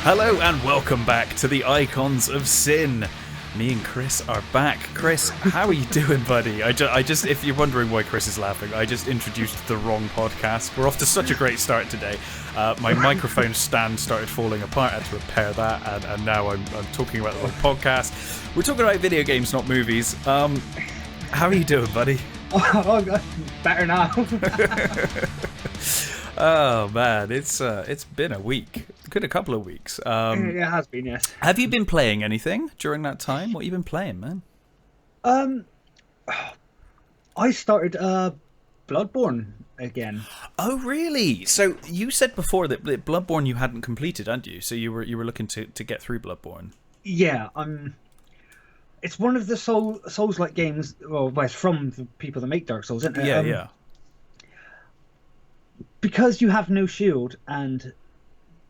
Hello and welcome back to the Icons of Sin. Me and Chris are back. Chris, how are you doing, buddy? I just, if you're wondering why Chris is laughing, I just introduced the wrong podcast. We're off to such a great start today. My microphone stand started falling apart. I had to repair that, and now I'm talking about the wrong podcast. We're talking about video games, not movies. How are you doing, buddy? Oh, better now. Oh man, it's been a week. Good, a couple of weeks. It has been, yes. Have you been playing anything during that time? What have you been playing, man? I started Bloodborne again. Oh, really? So you said before that Bloodborne you hadn't completed, hadn't you? So you were looking to get through Bloodborne. Yeah, it's one of the Souls-like games. Well, it's from the people that make Dark Souls, isn't it? Yeah. Because you have no shield, and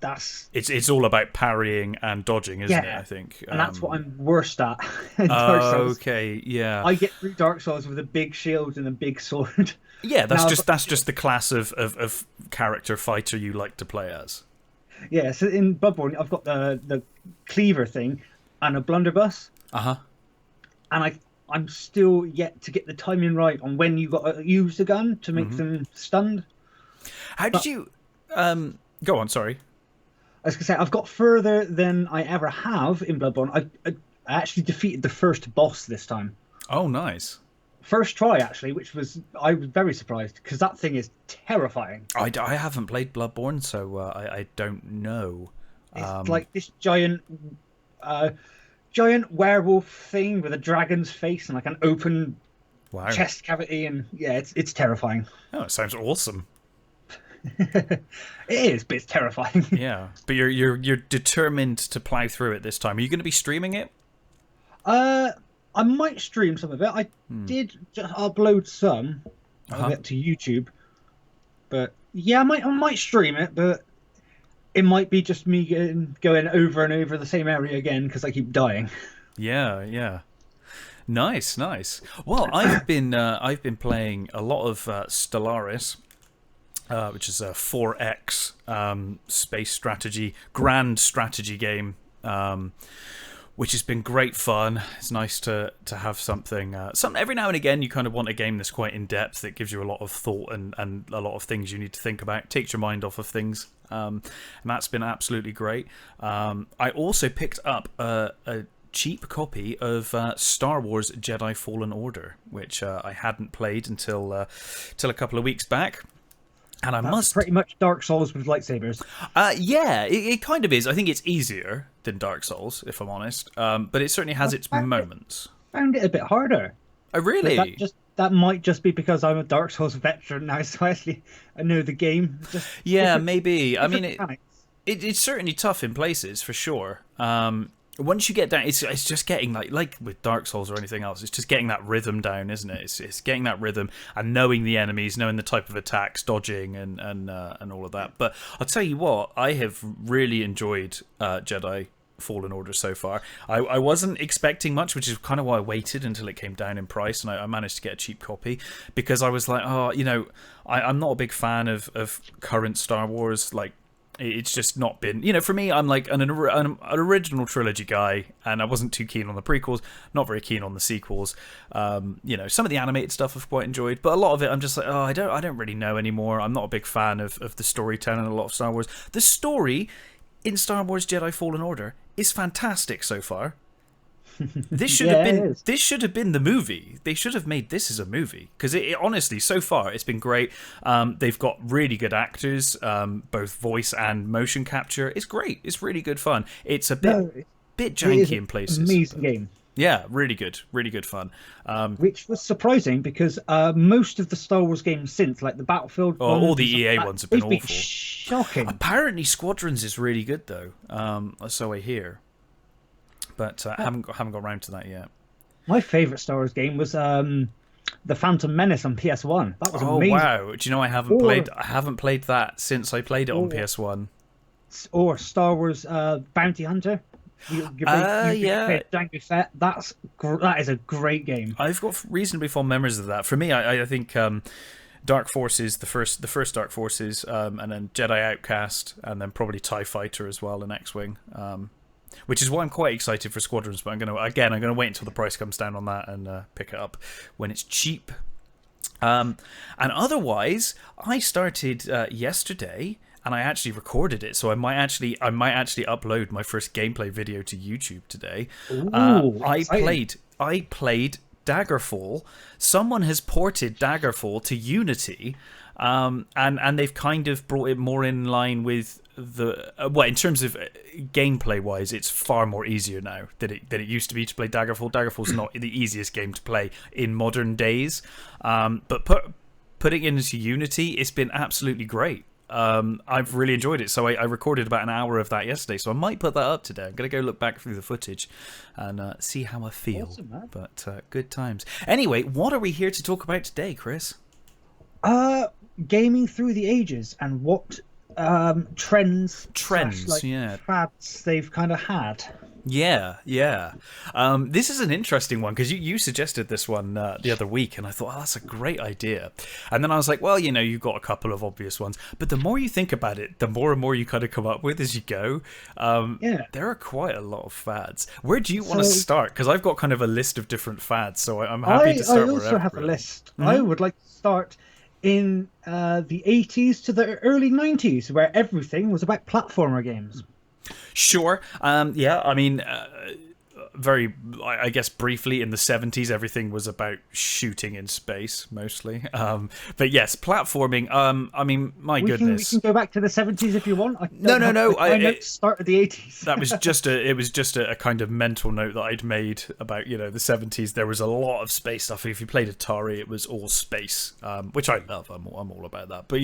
that's it's all about parrying and dodging, isn't it? I think, and that's what I'm worst at. In Dark Souls. Okay, yeah. I get through Dark Souls with a big shield and a big sword. Yeah, that's just the class of character fighter you like to play as. Yeah, so in Bloodborne, I've got the cleaver thing and a blunderbuss. And I'm still yet to get the timing right on when you got to use the gun to make them stunned. How did you? Go on. Sorry. I was going to say, I've got further than I ever have in Bloodborne. I actually defeated the first boss this time. Oh, nice. First try, actually, I was very surprised, because that thing is terrifying. I haven't played Bloodborne, so I don't know. It's like this giant werewolf thing with a dragon's face and like an open chest cavity, and yeah, it's terrifying. Oh, it sounds awesome. It is, but it's terrifying. Yeah, but you're determined to plow through it this time. Are you going to be streaming it? I might stream some of it. I did just upload some of it to YouTube, but yeah, I might stream it, but it might be just me going over and over the same area again because I keep dying. Yeah. Nice. Well, I've been playing a lot of Stellaris. Which is a 4X space strategy, grand strategy game, which has been great fun. It's nice to have something every now and again. You kind of want a game that's quite in depth, that gives you a lot of thought and a lot of things you need to think about, takes your mind off of things, and that's been absolutely great. I also picked up a cheap copy of Star Wars Jedi Fallen Order, which I hadn't played until a couple of weeks back. And That's pretty much Dark Souls with lightsabers. Yeah, it kind of is. I think it's easier than Dark Souls, if I'm honest. But it certainly has its moments. Found it a bit harder. Oh, really? That might just be because I'm a Dark Souls veteran now, so I know the game. Maybe. I mean, it's certainly tough in places, for sure. Once you get down, it's just getting like with Dark Souls or anything else, it's just getting that rhythm down, isn't it? It's getting that rhythm and knowing the enemies, knowing the type of attacks, dodging and all of that. But I'll tell you what, I have really enjoyed Jedi Fallen Order so far. I wasn't expecting much, which is kind of why I waited until it came down in price, and I managed to get a cheap copy, because I was like, I'm not a big fan of current Star Wars, like. It's just not been, for me, I'm like an original trilogy guy, and I wasn't too keen on the prequels, not very keen on the sequels. Some of the animated stuff I've quite enjoyed, but a lot of it I'm just like, I don't really know anymore. I'm not a big fan of the storytelling in a lot of Star Wars. The story in Star Wars Jedi Fallen Order is fantastic so far. This should have been the movie. They should have made this as a movie, because it honestly, so far, it's been great. They've got really good actors, both voice and motion capture. It's great. It's really good fun. It's a bit janky in places. Amazing game. Yeah, really good fun. Which was surprising, because most of the Star Wars games since, like the Battlefield, all the EA ones have been awful. Shocking. Apparently, Squadrons is really good though. So I hear. But I haven't got around to that yet. My favourite Star Wars game was the Phantom Menace on PS1. That was amazing. Oh wow! Do you know I haven't played that since I played it on PS1. Or Star Wars Bounty Hunter. Jango Fett. That is a great game. I've got reasonably fond memories of that. For me, I think Dark Forces, the first Dark Forces, and then Jedi Outcast, and then probably TIE Fighter as well, and X-Wing. Which is why I'm quite excited for Squadrons, but I'm gonna wait until the price comes down on that and pick it up when it's cheap. And otherwise, I started yesterday, and I actually recorded it, so I might actually upload my first gameplay video to YouTube today. Ooh, I played Daggerfall. Someone has ported Daggerfall to Unity, and they've kind of brought it more in line with the in terms of gameplay wise, it's far more easier now than it used to be to play Daggerfall. Daggerfall's not the easiest game to play in modern days, but putting it into Unity, it's been absolutely great. I've really enjoyed it. So I recorded about an hour of that yesterday, so I might put that up today. I'm going to go look back through the footage and see how I feel. Awesome, man. But good times. Anyway, what are we here to talk about today, Chris? Gaming through the ages and what trends, fads they've kind of had. Yeah. This is an interesting one because you suggested this one the other week, and I thought, that's a great idea. And then I was like, well, you've got a couple of obvious ones, but the more you think about it, the more and more you kind of come up with as you go. There are quite a lot of fads. Where do you want to start? Because I've got kind of a list of different fads, so I'm happy to start. I also have a list. Mm-hmm. I would like to start in the 80s to the early 90s, where everything was about platformer games. Sure. I guess briefly in the 70s, everything was about shooting in space mostly. But yes, platforming. My goodness. We can go back to the 70s if you want. No. I started the 80s. That was just a kind of mental note that I'd made about the 70s. There was a lot of space stuff. If you played Atari, it was all space, which I love. I'm all about that. But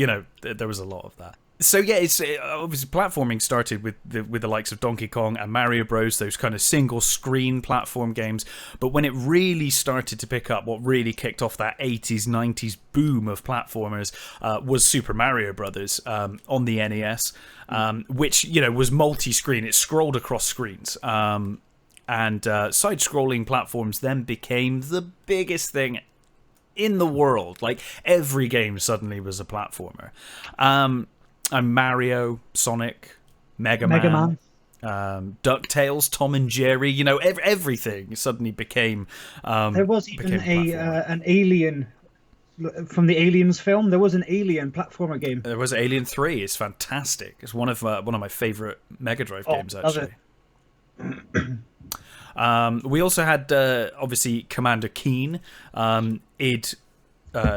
there was a lot of that. So yeah, it's obviously platforming started with the likes of Donkey Kong and Mario Bros, those kind of single screen platform games. But when it really started to pick up, what really kicked off that 80s 90s boom of platformers was Super Mario Brothers on the NES, which was multi-screen. It scrolled across screens, and side-scrolling platforms then became the biggest thing in the world. Like every game suddenly was a platformer. And Mario, Sonic, Mega Man. DuckTales, Tom and Jerry, everything suddenly became. There was even an Alien from the Aliens film. There was an Alien platformer game. There was Alien 3. It's fantastic. It's one of my favorite Mega Drive games, actually. We also had obviously Commander Keen.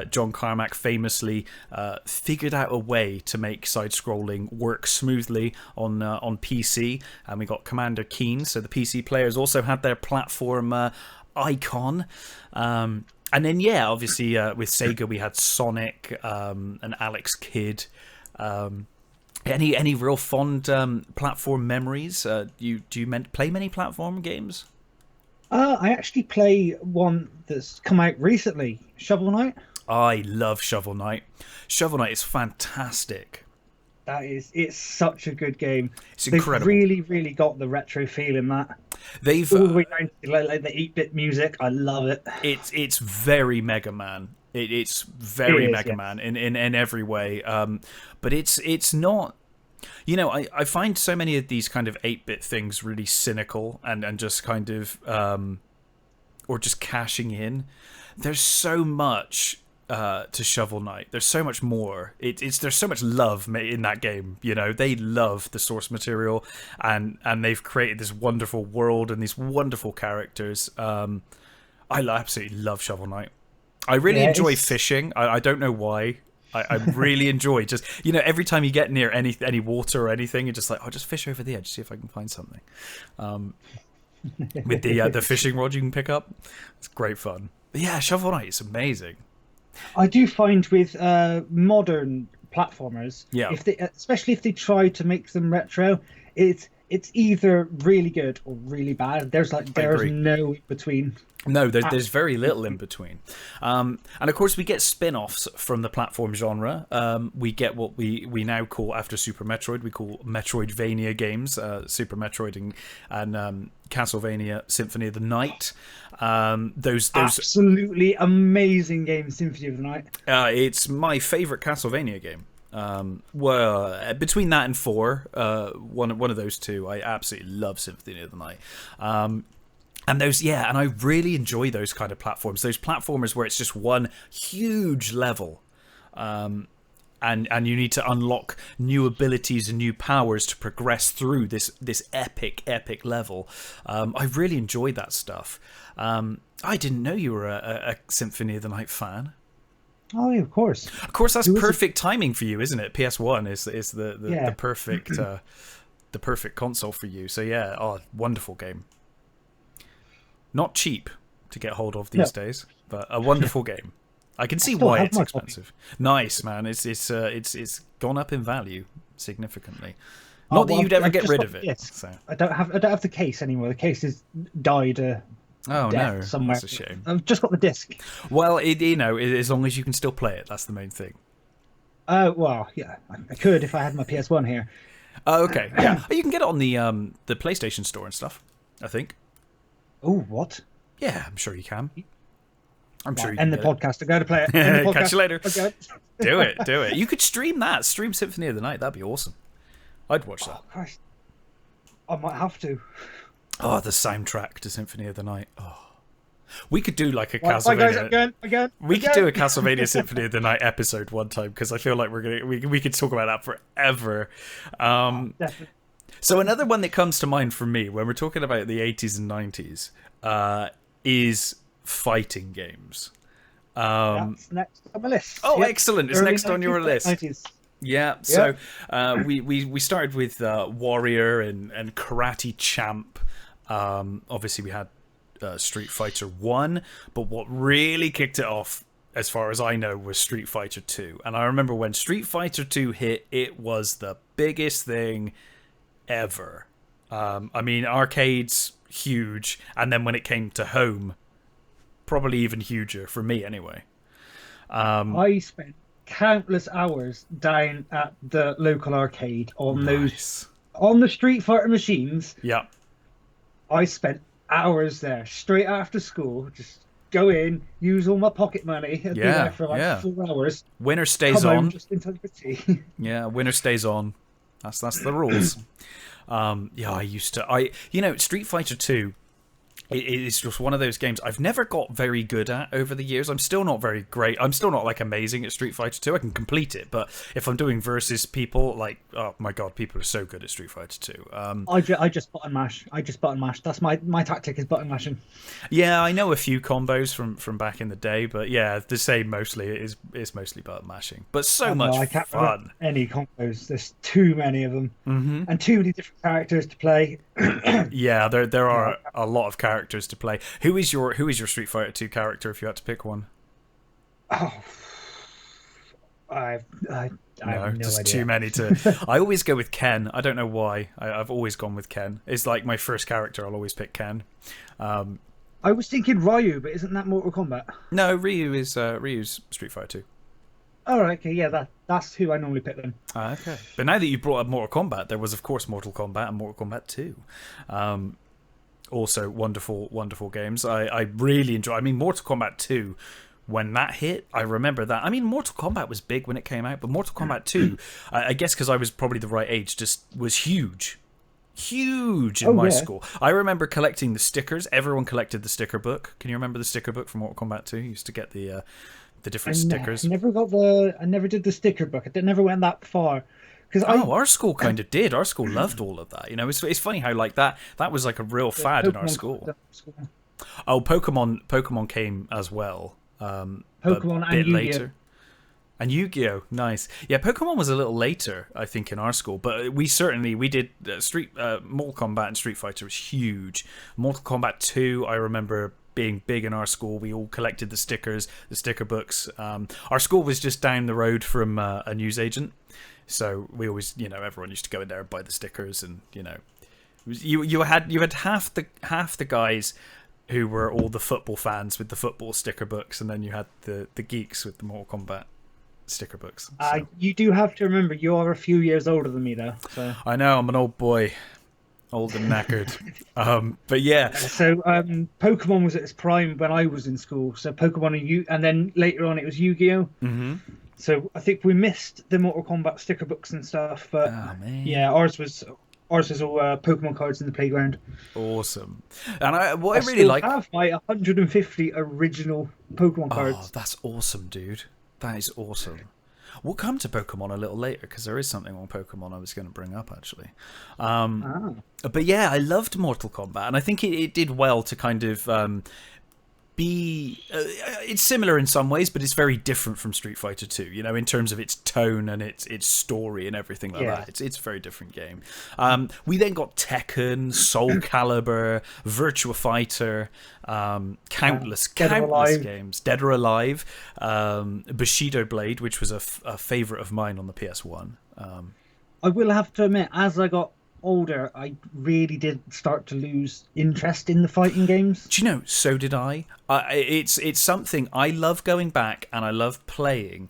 John Carmack famously figured out a way to make side-scrolling work smoothly on PC, and we got Commander Keen. So the PC players also had their platform icon. And then obviously with Sega we had Sonic and Alex Kidd. Any real fond platform memories? Do you play many platform games? I actually play one that's come out recently, Shovel Knight. I love Shovel Knight. Shovel Knight is fantastic. It's such a good game. It's incredible. They've really, really got the retro feel in that. They've all the way down to like the 8-bit music. I love it. It's very Mega Man. It's very Mega Man in every way. But it's not. I find so many of these kind of 8-bit things really cynical and just kind of or just cashing in. There's so much to Shovel Knight. There's so much more. There's so much love in that game. They love the source material and they've created this wonderful world and these wonderful characters. I absolutely love Shovel Knight. I really enjoy fishing. I don't know why. I really enjoy just every time you get near any water or anything, you're just like, just fish over the edge, see if I can find something. With the fishing rod you can pick up, it's great fun. But yeah, Shovel Knight is amazing. I do find with modern platformers, especially if they try to make them retro, it's it's either really good or really bad. I There's agree. no in between. No, there's very little in between. And of course, we get spin offs from the platform genre. We get what we now call, after Super Metroid, we call Metroidvania games, Super Metroid and Castlevania Symphony of the Night. Those Absolutely amazing game, Symphony of the Night. It's my favourite Castlevania game. Well, between that and 4, one of those two, I absolutely love Symphony of the Night. And those, yeah, and I really enjoy those kind of platforms. Those platformers where it's just one huge level, and you need to unlock new abilities and new powers to progress through this epic level. I really enjoy that stuff. I didn't know you were a Symphony of the Night fan. Oh, yeah, of course. Of course, that's perfect timing for you, isn't it? PS1 is the perfect the perfect console for you. So yeah, wonderful game. Not cheap to get hold of these days, but a wonderful game. I can see why it's expensive. Nice, man. It's gone up in value significantly. Not that you'd ever get rid of it. So. I don't have the case anymore. The case has died. Oh no, somewhere. That's a shame. I've just got the disc. Well, as long as you can still play it, that's the main thing. Well, yeah, I could if I had my PS1 here. Oh, okay, yeah. You can get it on the PlayStation Store and stuff, I think. Oh, what? Yeah, I'm sure you can. I'm sure you can. End the podcast. I go to play it. Catch you later. Okay. Do it. You could stream that. Stream Symphony of the Night. That'd be awesome. I'd watch that. Christ. I might have to. Oh, the soundtrack to Symphony of the Night. Oh. We could do like a Castlevania. Again. We could do a Castlevania Symphony of the Night episode one time, because I feel like we could talk about that forever. Definitely. So another one that comes to mind for me when we're talking about the 80s and 90s is fighting games. That's next on my list. Oh, yep. Excellent! It's next on your list. 90s. Yeah. So we started with Warrior and Karate Champ. Obviously, we had Street Fighter 1, but what really kicked it off, as far as I know, was Street Fighter 2. And I remember when Street Fighter 2 hit, it was the biggest thing ever. I mean, arcades, huge, and then when it came to home, probably even huger for me anyway. I spent countless hours down at the local arcade on the Street Fighter machines. Yeah. I spent hours there straight after school. Just go in, use all my pocket money, and be there for like 4 hours. Winner stays on. Just in time for tea. Yeah, winner stays on. That's the rules. I used to. Street Fighter 2. It is just one of those games I've never got very good at over the years. I'm still not very great. I'm still not like amazing at Street Fighter 2. I can complete it, but if I'm doing versus people, like, oh my god, people are so good at Street Fighter 2. I just button mash. That's my tactic, is button mashing. Yeah, I know a few combos from back in the day, but yeah, the same mostly. It's mostly button mashing, but I can't fun. Any combos. There's too many of them, and too many different characters to play. Yeah, there are a lot of characters to play. Who is your Street Fighter 2 character if you had to pick one? Oh, I have no just idea. Too many to. I always go with Ken. I don't know why. I've always gone with Ken. It's like my first character. I'll always pick Ken. I was thinking Ryu, but isn't that Mortal Kombat? No, Ryu's Street Fighter 2. All right, okay, yeah, that's who I normally pick then. Okay, but now that you brought up Mortal Kombat, there was of course Mortal Kombat and Mortal Kombat 2. Also wonderful games. I really enjoy. I mean, Mortal Kombat 2, when that hit, I remember that. I mean, Mortal Kombat was big when it came out, but Mortal Kombat 2, I guess because I was probably the right age, just was huge in my school. I remember collecting the stickers. Everyone collected the sticker book. Can you remember the sticker book from Mortal Kombat 2? You used to get the different stickers. I never did the sticker book. I never went that far. Our school kind of did. Our school loved all of that. You know, it's funny how like that was like a real fad in our school. Oh, Pokemon came as well. Pokemon a bit and later. And Yu-Gi-Oh, nice. Yeah, Pokemon was a little later, I think, in our school, but we did Mortal Kombat and Street Fighter was huge. Mortal Kombat 2, I remember being big in our school. We all collected the stickers, the sticker books. Our school was just down the road from a newsagent, so we always, everyone used to go in there and buy the stickers, and You had half the guys who were all the football fans with the football sticker books, and then you had the geeks with the Mortal Kombat sticker books. So. You do have to remember you are a few years older than me, though. So. I know I'm an old boy, old and knackered. But yeah. So Pokemon was at its prime when I was in school. So Pokemon and then later on it was Yu-Gi-Oh. Mm-hmm. So I think we missed the Mortal Kombat sticker books and stuff. But yeah, ours was all Pokemon cards in the playground. Awesome. And I really still like. have my 150 original Pokemon cards. Oh, that's awesome, dude. That is awesome. We'll come to Pokemon a little later because there is something on Pokemon I was going to bring up actually. But yeah, I loved Mortal Kombat, and I think it did well to kind of be. It's similar in some ways, but it's very different from Street Fighter 2. You know, in terms of its tone and its story and everything like that. It's a very different game. We then got Tekken, Soul Calibur, Virtua Fighter, countless games. Dead or Alive, Bushido Blade, which was a favorite of mine on the PS1. I will have to admit, as I got older, I really did start to lose interest in the fighting games. Do you know? So did I. It's something I love going back, and I love playing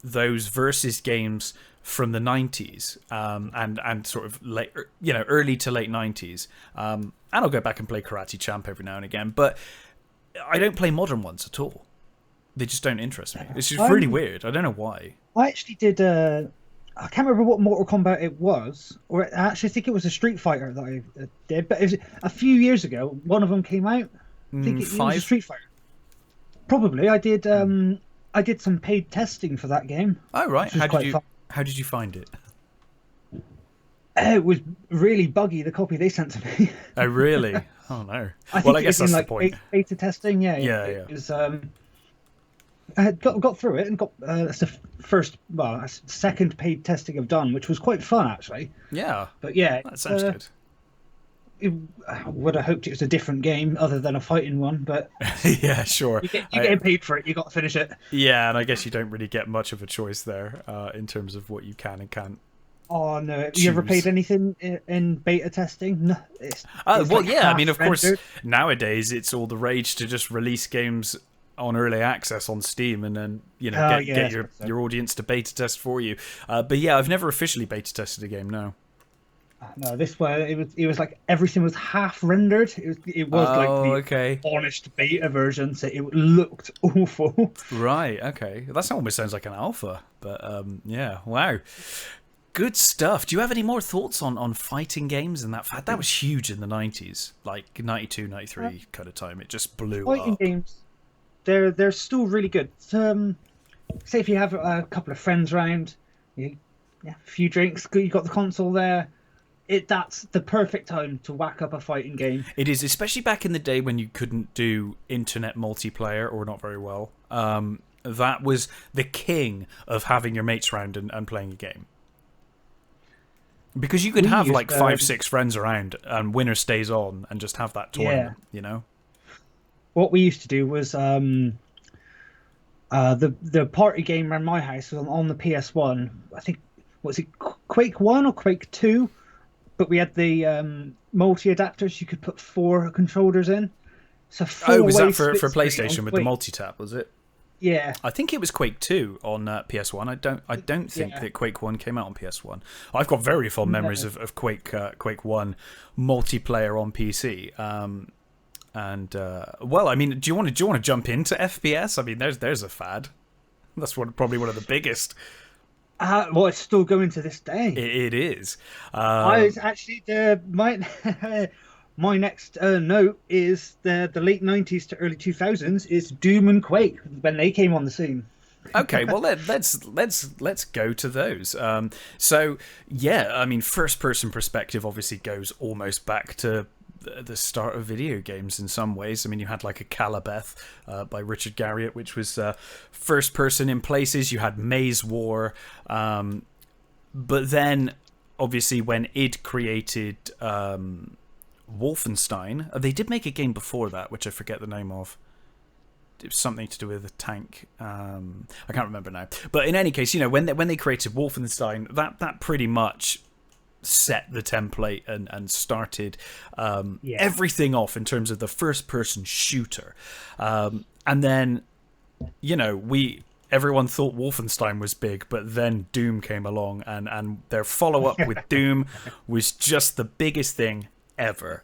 those versus games from the 90s and sort of late, early to late 90s. And I'll go back and play Karate Champ every now and again, but I don't play modern ones at all. They just don't interest me. It's just really weird. I don't know why. I actually did. I can't remember what Mortal Kombat it was, or I actually think it was a Street Fighter that I did. But it was a few years ago. One of them came out. I think it was a Street Fighter. Probably. I did. I did some paid testing for that game. Oh right. How did you find it? It was really buggy. The copy they sent to me. Oh really? Oh no. I guess that's the point. Beta testing. Yeah. It was. I got through it and got that's the second paid testing I've done, which was quite fun actually. Yeah. But yeah, that sounds good. I would have hoped it was a different game other than a fighting one, but yeah, sure. You get paid for it. You got to finish it. Yeah, and I guess you don't really get much of a choice there in terms of what you can and can't. Oh no! Have you ever played anything in beta testing? No. I mean, of course, nowadays it's all the rage to just release games on early access on Steam and then get your audience to beta test for you. But yeah, I've never officially beta tested a game. No. No, this one it was like everything was half rendered. It was like the polished beta version, so it looked awful. Right. Okay. That almost sounds like an alpha. But yeah. Wow. Good stuff. Do you have any more thoughts on fighting games and that? That was huge in the 90s, like 92, 93 kind of time. It just blew up. Fighting games. They're still really good. Say if you have a couple of friends around, a few drinks, you got the console there. That's the perfect time to whack up a fighting game. It is, especially back in the day when you couldn't do internet multiplayer or not very well. That was the king of having your mates around and playing a game. Because you could have like 5-6 friends around and winner stays on and just have that tournament, What we used to do was the party game around my house was on the PS1. I think, was it Quake 1 or Quake 2? But we had the multi-adapters. You could put 4 controllers in. So was that for PlayStation with the multi-tap, was it? Yeah. I think it was Quake 2 on PS1. I don't think that Quake 1 came out on PS1. I've got very fond memories of Quake 1 multiplayer on PC. I mean, do you want to jump into FPS? I mean, there's a fad. That's probably one of the biggest. It's still going to this day. It is. I was actually my next note is the late 90s to early 2000s is Doom and Quake when they came on the scene. Okay, well let's go to those. So yeah, I mean, first person perspective obviously goes almost back to the start of video games in some ways. I mean, you had like a Calabeth by Richard Garriott, which was first person in places. You had Maze War, but then obviously when id created Wolfenstein, they did make a game before that, which I forget the name of. It was something to do with a tank. I can't remember now. But in any case, when they created Wolfenstein, that pretty much set the template and started Yeah. everything off in terms of the first-person shooter. And then, everyone thought Wolfenstein was big, but then Doom came along, and their follow-up with Doom was just the biggest thing ever.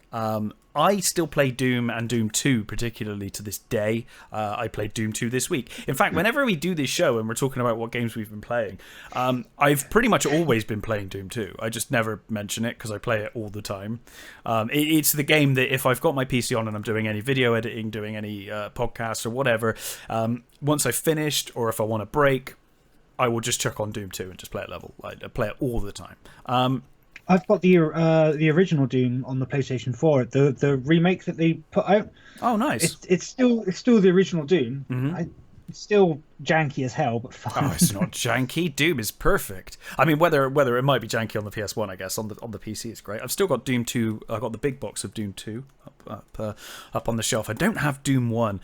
I still play Doom and Doom 2 particularly to this day. I played Doom 2 this week. In fact, whenever we do this show and we're talking about what games we've been playing, I've pretty much always been playing Doom 2. I just never mention it because I play it all the time. It's the game that if I've got my PC on and I'm doing any video editing, doing any podcasts or whatever, once I've finished or if I want a break, I will just chuck on Doom 2 and just play it level. I play it all the time. I've got the original Doom on the PlayStation 4. The remake that they put out. Oh, nice! It's still the original Doom. Mm-hmm. It's still janky as hell, but fun. Oh, it's not janky. Doom is perfect. I mean, whether it might be janky on the PS1, I guess on the PC it's great. I've still got Doom 2. I've got the big box of Doom 2 up on the shelf. I don't have Doom 1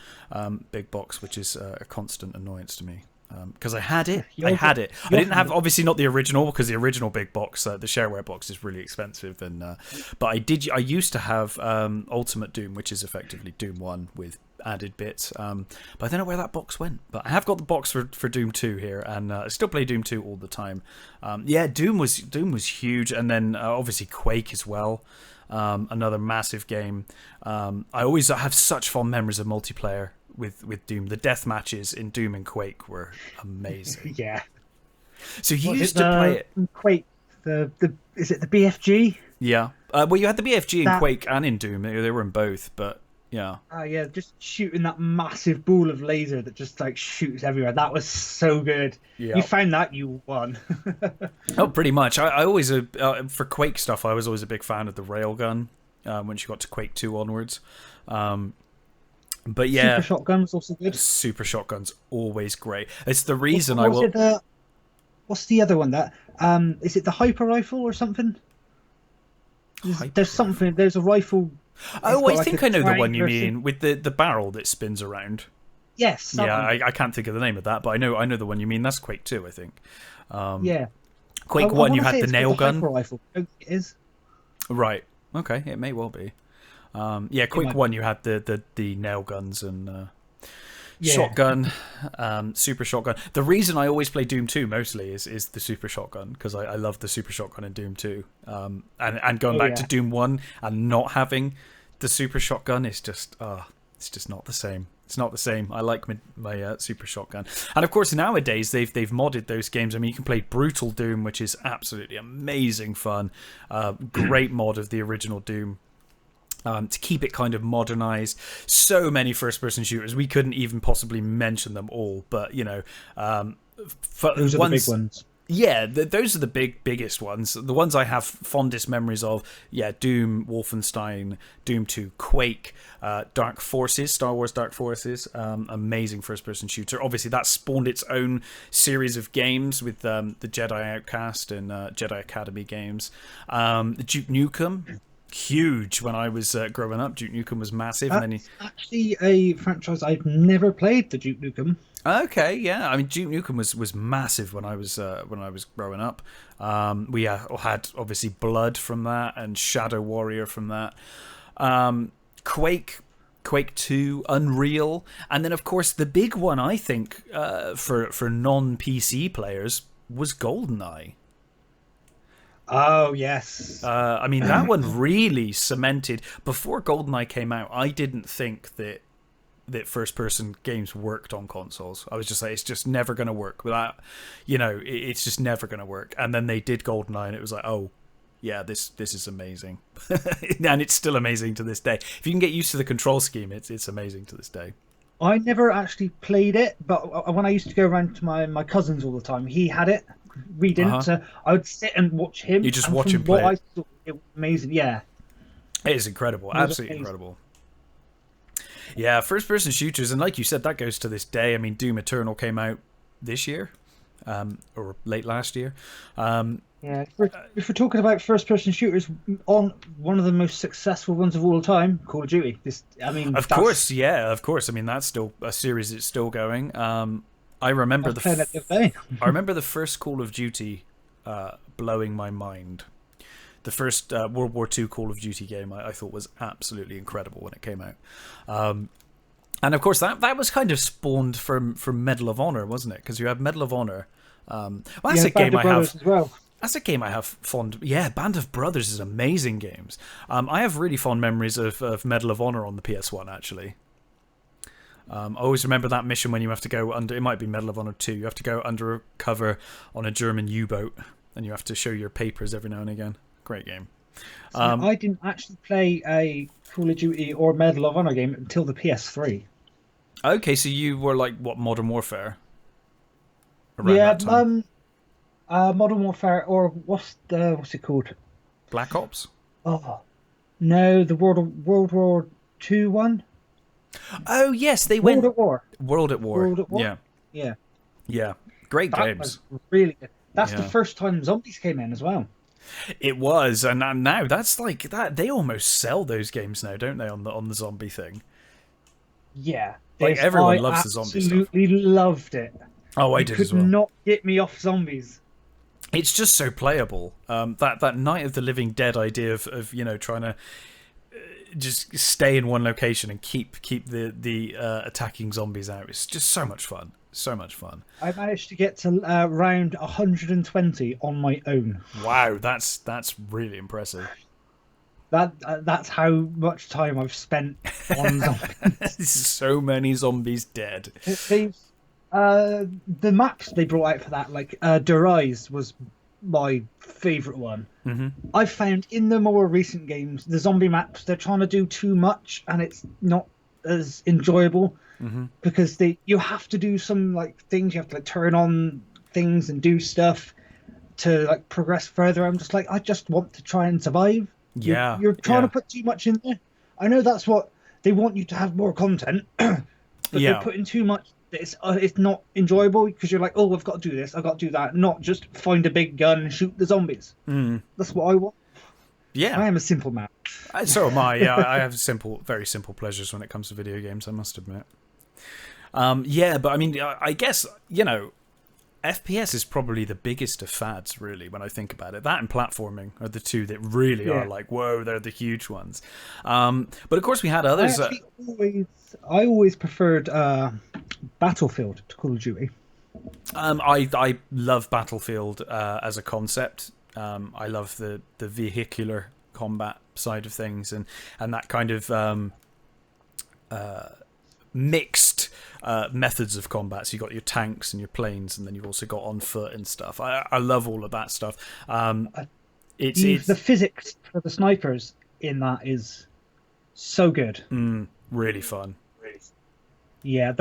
big box, which is a constant annoyance to me. Because I had it. I didn't have, obviously not the original, because the original big box, the shareware box, is really expensive. And but I used to have Ultimate Doom, which is effectively Doom 1 with added bits. But I don't know where that box went. But I have got the box for Doom 2 here, and I still play Doom 2 all the time. Doom was huge, and then obviously Quake as well. Another massive game. I always have such fond memories of multiplayer with Doom. The death matches in Doom and Quake were amazing. Yeah. So you used to play it. Quake. Is it the BFG? Yeah. Well, you had the BFG in Quake and in Doom. They were in both, but yeah. Yeah, just shooting that massive ball of laser that just like shoots everywhere. That was so good. Yep. You found that, you won. Oh, pretty much. I always for Quake stuff, I was always a big fan of the railgun. Once you got to Quake 2 onwards. But yeah, Super Shotgun's also good. Super Shotgun's always great. It's the reason what's the other one? That is it the Hyper Rifle or something? There's something. There's a rifle. Oh, I think I know the one you mean with the barrel that spins around. Yes. Yeah, I can't think of the name of that, but I know the one you mean. That's Quake 2, I think. Yeah. Quake 1, you had the nail gun. Hyper Rifle. It is. Right. Okay. It may well be. Quake 1, you had the nail guns and shotgun, super shotgun. The reason I always play Doom 2 mostly is the super shotgun, because I love the super shotgun in Doom 2. And going back to Doom 1 and not having the super shotgun is just it's just not the same. It's not the same. I like my super shotgun. And of course nowadays they've modded those games. I mean, you can play Brutal Doom, which is absolutely amazing fun. Great mod of the original Doom. To keep it kind of modernized. So many first-person shooters. We couldn't even possibly mention them all, but those are the big ones. Yeah, those are the biggest ones. The ones I have fondest memories of. Yeah, Doom, Wolfenstein, Doom 2, Quake, Dark Forces, Star Wars Dark Forces. Amazing first-person shooter. Obviously, that spawned its own series of games with the Jedi Outcast and Jedi Academy games. Duke Nukem. Huge when I was growing up. Duke Nukem was massive. That's and then actually a franchise I've never played. The Duke Nukem. Okay, yeah. I mean, Duke Nukem was massive when I was growing up. We had obviously Blood from that and Shadow Warrior from that. Quake 2, Unreal, and then of course the big one I think for non-PC players was GoldenEye. Oh, yes. I mean, that one really cemented. Before GoldenEye came out, I didn't think that first-person games worked on consoles. I was just like, it's just never going to work. Without, it's just never going to work. And then they did GoldenEye, and it was like, oh, yeah, this is amazing. And it's still amazing to this day. If you can get used to the control scheme, it's amazing to this day. I never actually played it, but when I used to go around to my cousin's all the time, he had it. We didn't. So I would sit and watch him. You just watch him play. I thought it was amazing. Yeah, it is incredible. Absolutely incredible. Yeah, first-person shooters, and like you said, that goes to this day. I mean, Doom Eternal came out this year, or late last year. Yeah, if we're talking about first-person shooters, on one of the most successful ones of all time, Call of Duty. Of course. I mean, that's still a series that's still going. I remember the first Call of Duty blowing my mind The first World War II Call of Duty game I thought was absolutely incredible when it came out. And of course, that was kind of spawned from Medal of Honor, wasn't it? Because you have Medal of Honor. Well, that's a game I have. As well. That's a game I have fond. Yeah, Band of Brothers is amazing games. I have really fond memories of Medal of Honor on the PS1. Actually, I always remember that mission when you have to go under. It might be Medal of Honor 2. You have to go under cover on a German U-boat, and you have to show your papers every now and again. Great game. I didn't actually play a Call of Duty or Medal of Honor game until the PS3. Okay, so you were like what, Modern Warfare? Yeah, Modern Warfare, or what's it called? Black Ops? Oh no, the World War II one. Oh yes, they went World at War. World at War. World at War. Yeah. Yeah. Great That games. was really good. That's the first time zombies came in as well. It was, and now that's like that. They almost sell those games now, don't they? On the zombie thing. Yeah, like everyone loves the zombie stuff. Absolutely loved it. Oh, I did as well. Could not get me off zombies. It's just so playable. That Night of the Living Dead idea of trying to just stay in one location and keep the attacking zombies out. It's just so much fun. So much fun. I managed to get to round 120 on my own. Wow, that's really impressive. That's how much time I've spent on zombies. So many zombies dead. The maps they brought out for that, like Durs was my favourite one. Mm-hmm. I found in the more recent games, the zombie maps, they're trying to do too much and it's not as enjoyable. Mm-hmm. Because you have to do some like things, you have to like turn on things and do stuff to like progress further. I'm just like, I just want to try and survive. Yeah, you're trying to put too much in there. I know that's what they want you to have, more content, but they're putting too much. It's not enjoyable because you're like, oh, I've got to do this, I've got to do that, not just find a big gun and shoot the zombies. That's what I want. Yeah, I am a simple man. So am I. Yeah, I have very simple pleasures when it comes to video games, I must admit. Yeah, but I mean, I guess, FPS is probably the biggest of fads, really, when I think about it. That and platforming are the two that really are like, whoa, they're the huge ones. But of course, we had others. I always preferred Battlefield to Call of Duty. I love Battlefield as a concept. I love the vehicular combat side of things and that kind of mixed methods of combat. So you got your tanks and your planes, and then you've also got on foot and stuff. I love all of that stuff. It's the physics for the snipers in that is so good. Really fun. Yeah,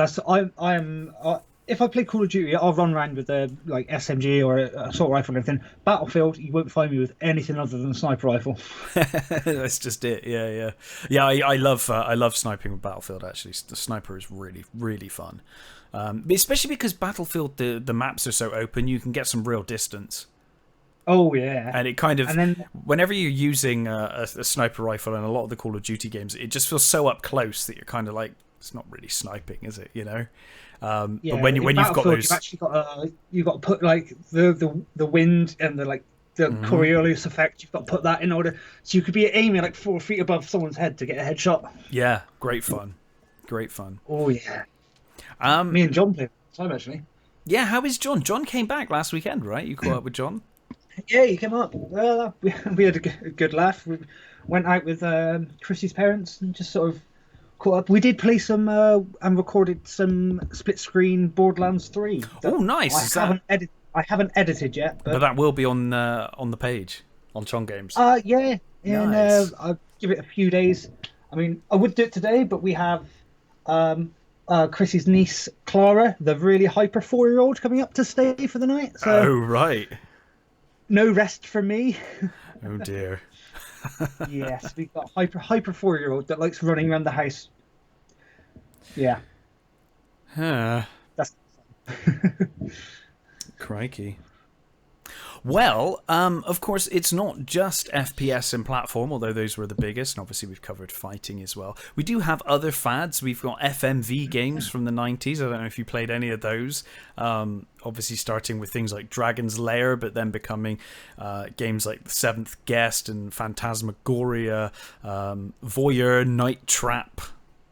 if I play Call of Duty, I'll run around with a like SMG or a assault rifle and everything. Battlefield, you won't find me with anything other than a sniper rifle. That's just it. Yeah. I love sniping with Battlefield. Actually, the sniper is really, really fun. Especially because Battlefield, the maps are so open, you can get some real distance. Oh yeah. And it kind of, whenever you're using a sniper rifle in a lot of the Call of Duty games, it just feels so up close that you're kind of like, it's not really sniping, is it? But when you've got those, you've actually got to put like the wind and the Coriolis effect. You've got to put that in order, so you could be aiming like 4 feet above someone's head to get a headshot. Yeah, great fun. Oh yeah. Me and John played time actually. Yeah, how is John? John came back last weekend, right? You caught up with John? Yeah, he came up. We had a good laugh. We went out with Chrissy's parents and just sort of caught up. We did play some and recorded some split screen Borderlands 3. Oh, nice! I haven't edited yet, but that will be on the page on Chong Games. Yeah. Nice. I'll give it a few days. I mean, I would do it today, but we have Chrissy's niece Clara, the really hyper 4-year-old, coming up to stay for the night. So oh right. No rest for me. Oh dear. Yes, we've got hyper 4-year-old that likes running around the house. Yeah. Huh. That's crikey. Well, of course, it's not just FPS and platform, although those were the biggest, and obviously we've covered fighting as well. We do have other fads. We've got FMV games from the 90s. I don't know if you played any of those. Obviously starting with things like Dragon's Lair, but then becoming games like The Seventh Guest and Phantasmagoria, Voyeur, Night Trap.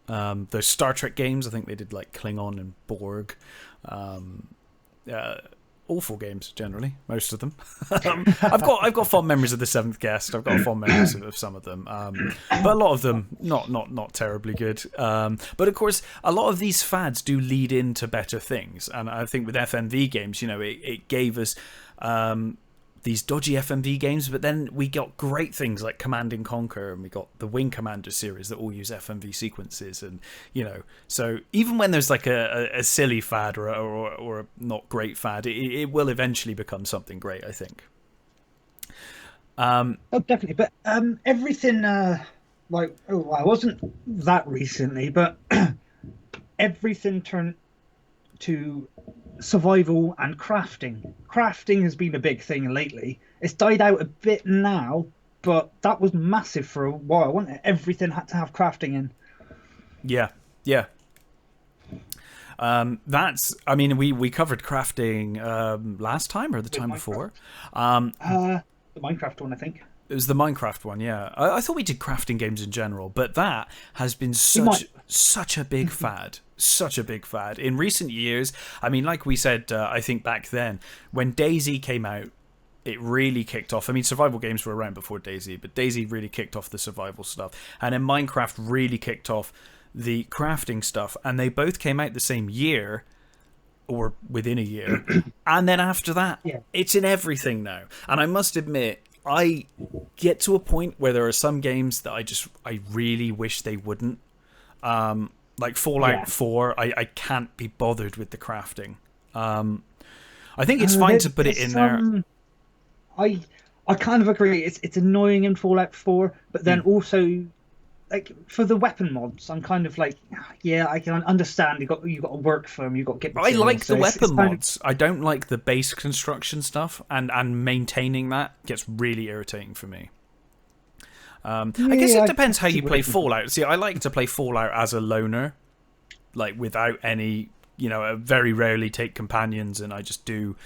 Those Star Trek games, I think they did like Klingon and Borg. Awful games generally, most of them. I've got fond memories of The Seventh Guest. I've got fond memories of some of them, but a lot of them not terribly good. But of course, a lot of these fads do lead into better things, and I think with FMV games, it gave us these dodgy FMV games, but then we got great things like Command and Conquer, and we got the Wing Commander series that all use FMV sequences, and so even when there's like a silly fad or a not great fad, it will eventually become something great, I think. Oh, definitely. But everything I wasn't that recently, but everything turned to survival and crafting. Crafting has been a big thing lately. It's died out a bit now, but that was massive for a while, wasn't it? Everything had to have crafting in. Yeah. We covered crafting last time or the time before. The Minecraft one, I think. It was the Minecraft one, yeah. I thought we did crafting games in general, but that has been such a big fad. Such a big fad. In recent years, I mean, like we said, I think back then, when DayZ came out, it really kicked off. I mean, survival games were around before DayZ, but DayZ really kicked off the survival stuff. And then Minecraft really kicked off the crafting stuff. And they both came out the same year, or within a year. And then after that, It's in everything now. And I must admit, I get to a point where there are some games that I really wish they wouldn't. Like Fallout 4, I can't be bothered with the crafting. I think it's fine to put it in there. I kind of agree. It's annoying in Fallout 4, but then also, like, for the weapon mods, I'm kind of like, yeah, I can understand. You got to work for them. You got to get. I like the weapon mods. I don't like the base construction stuff, and maintaining that gets really irritating for me. I guess it depends how you play Fallout. See, I like to play Fallout as a loner, like without any, I very rarely take companions, and I just do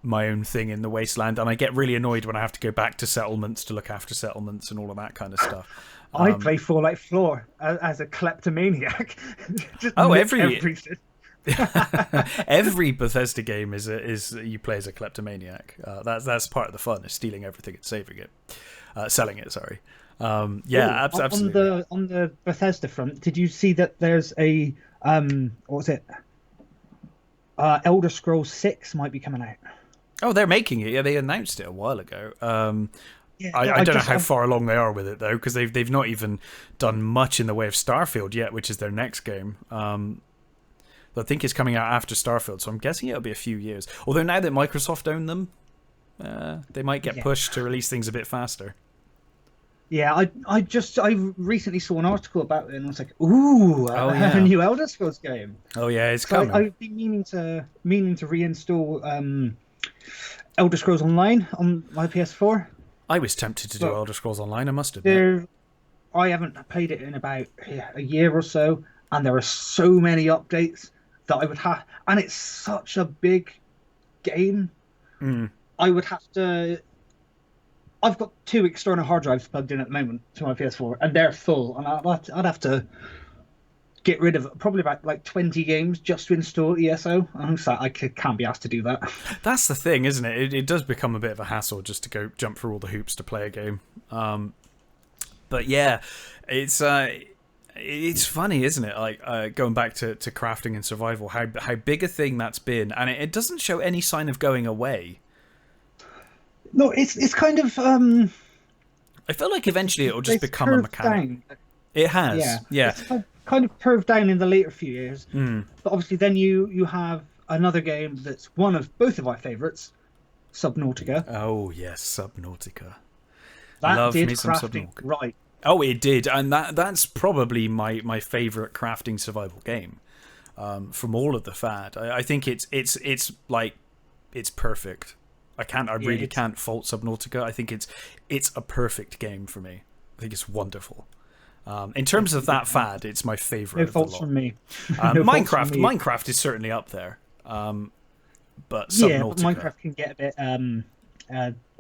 my own thing in the wasteland, and I get really annoyed when I have to go back to settlements to look after settlements and all of that kind of stuff. I play Fallout 4 as a kleptomaniac. Every Bethesda game is you play as a kleptomaniac. That's part of the fun, is stealing everything and saving it, selling it. Sorry. Absolutely. On the Bethesda front, did you see that there's a what was it? Elder Scrolls 6 might be coming out. Oh, they're making it. Yeah, they announced it a while ago. I don't know how far along they are with it though, because they've not even done much in the way of Starfield yet, which is their next game. I think it's coming out after Starfield, so I'm guessing it'll be a few years. Although now that Microsoft own them, they might get pushed to release things a bit faster. Yeah, I recently saw an article about it, and I was like, ooh, a new Elder Scrolls game. Oh yeah, it's coming. I've been meaning to reinstall Elder Scrolls Online on my PS4. I was tempted to do Elder Scrolls Online, I must admit. I haven't played it in about a year or so, and there are so many updates that I would have, and it's such a big game. I would have to. I've got 2 external hard drives plugged in at the moment to my PS4, and they're full, and I'd have to get rid of probably about like 20 games just to install ESO. I can't be asked to do that. That's the thing, isn't it? It does become a bit of a hassle just to go jump through all the hoops to play a game. But yeah, it's funny, isn't it? Like going back to crafting and survival, how big a thing that's been, and it doesn't show any sign of going away. No, it's kind of. I feel like eventually it'll just become a mechanic. Down. It has, yeah. It's kind of curved down in the later few years, but obviously then you have another game that's one of both of our favourites, Subnautica. Oh yes, Subnautica. That did crafting right. Oh, it did, and that's probably my favourite crafting survival game from all of the fad. I think it's perfect. I really can't fault Subnautica. I think it's a perfect game for me. I think it's wonderful. In terms of that fad, it's my favorite. No faults from me. Minecraft is certainly up there. But Subnautica, but Minecraft can get a bit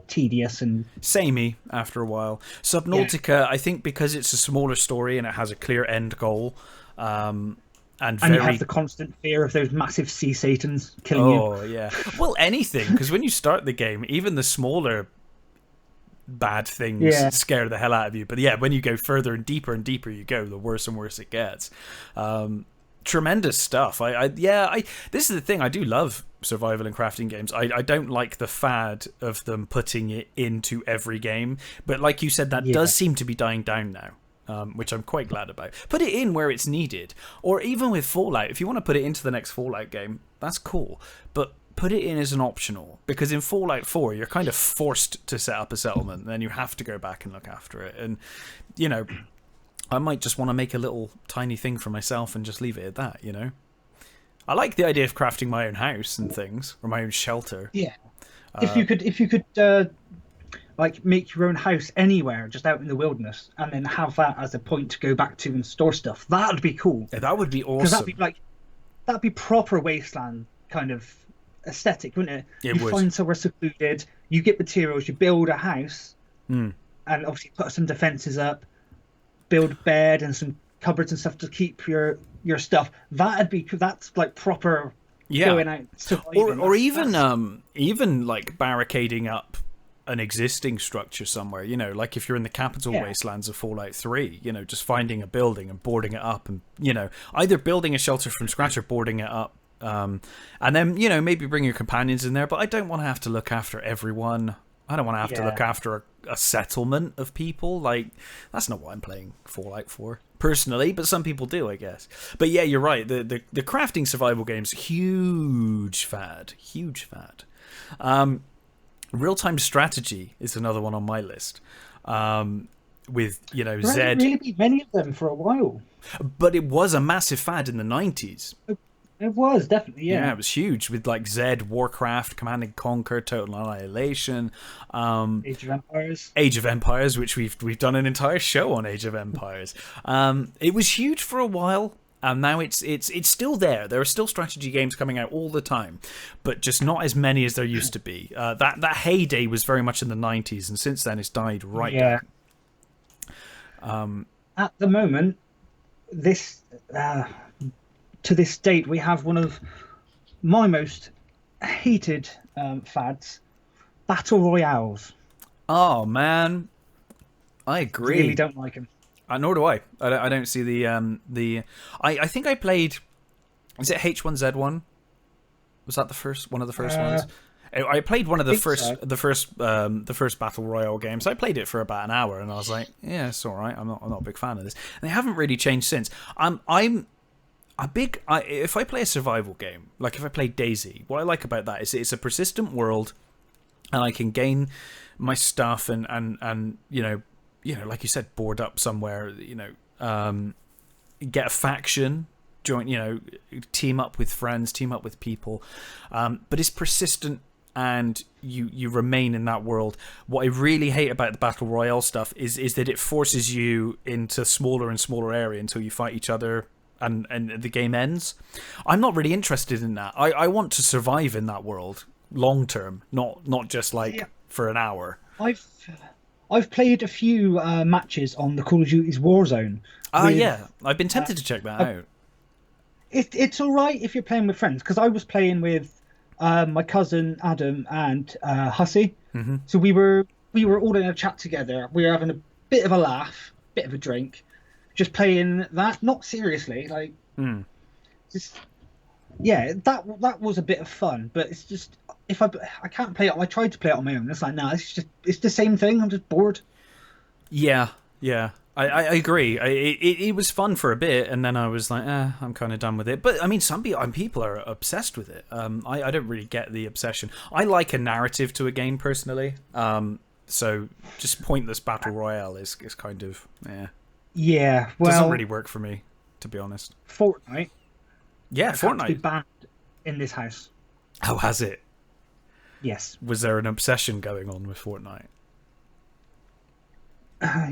tedious and samey after a while. Subnautica, I think, because it's a smaller story and it has a clear end goal, and you have the constant fear of those massive sea satans killing you. Oh yeah, well, anything, because when you start the game, even the smaller bad things scare the hell out of you. But yeah, when you go further and deeper you go, the worse and worse it gets. Tremendous stuff. This is the thing, I do love survival and crafting games. I don't like the fad of them putting it into every game, but like you said, that does seem to be dying down now, which I'm quite glad about. Put it in where it's needed, or even with Fallout, if you want to put it into the next Fallout game, that's cool, but put it in as an optional, because in Fallout 4 you're kind of forced to set up a settlement, and then you have to go back and look after it. And you know, I might just want to make a little tiny thing for myself and just leave it at that, you know. I like the idea of crafting my own house and things, or my own shelter. Yeah. If you could like make your own house anywhere, just out in the wilderness, and then have that as a point to go back to and store stuff, that'd be cool. Yeah, that would be awesome. Because that'd be proper wasteland kind of aesthetic, wouldn't it? You find somewhere secluded, you get materials, you build a house, and obviously put some defenses up, build a bed and some cupboards and stuff to keep your stuff. That's like proper going out surviving. Or even like barricading up an existing structure somewhere, you know, like if you're in the capital wastelands of Fallout 3, you know, just finding a building and boarding it up, and you know, either building a shelter from scratch or boarding it up. And then, you know, maybe bring your companions in there, but I don't want to have to look after everyone. I don't want to have to look after a settlement of people. Like, that's not what I'm playing Fallout for, personally, but some people do, I guess. But yeah, you're right. The crafting survival games, huge fad. Real-time strategy is another one on my list. With, you know, there hasn't really been many of them for a while. But it was a massive fad in the 90s. It was, definitely, yeah. It was huge with like Zed, Warcraft, Command and Conquer, Total Annihilation, Age of Empires, which we've done an entire show on Age of Empires. It was huge for a while, and now it's still there. There are still strategy games coming out all the time, but just not as many as there used to be. That heyday was very much in the 90s, and since then it's died right down. At the moment, to this date, we have one of my most hated fads, battle royales. Oh man, I agree. I really don't like them. Nor do I. I don't see the. I think I played. Is it H1Z1? Was that one of the first ones? I played one of the first battle royale games. I played it for about an hour, and I was like, yeah, it's all right. I'm not a big fan of this. And they haven't really changed since. If I play a survival game, like if I play DayZ, what I like about that is it's a persistent world, and I can gain my stuff and you know, like you said, board up somewhere, you know, get a faction, join, you know, team up with friends, team up with people, but it's persistent. And you remain in that world. What I really hate about the battle royale stuff is that it forces you into smaller and smaller area until you fight each other and the game ends. I'm not really interested in that. I want to survive in that world long term, not just like for an hour. I've played a few matches on the Call of Duty's Warzone. I've been tempted to check that out. It's all right if you're playing with friends, because I was playing with my cousin Adam and Hussey. Mm-hmm. So we were all in a chat together. We were having a bit of a laugh, bit of a drink, just playing that, not seriously, like just that was a bit of fun. But it's just, if I can't play it, I tried to play it on my own. It's like, no, it's the same thing. I'm just bored. Yeah. I agree. It was fun for a bit, and then I was like, I'm kind of done with it. But I mean, some people are obsessed with it. I don't really get the obsession. I like a narrative to a game personally. So just pointless battle royale is kind of yeah. Well, doesn't really work for me, to be honest. Fortnite. Yeah, Fortnite. Had to be banned in this house. Oh, has it? Yes. Was there an obsession going on with Fortnite?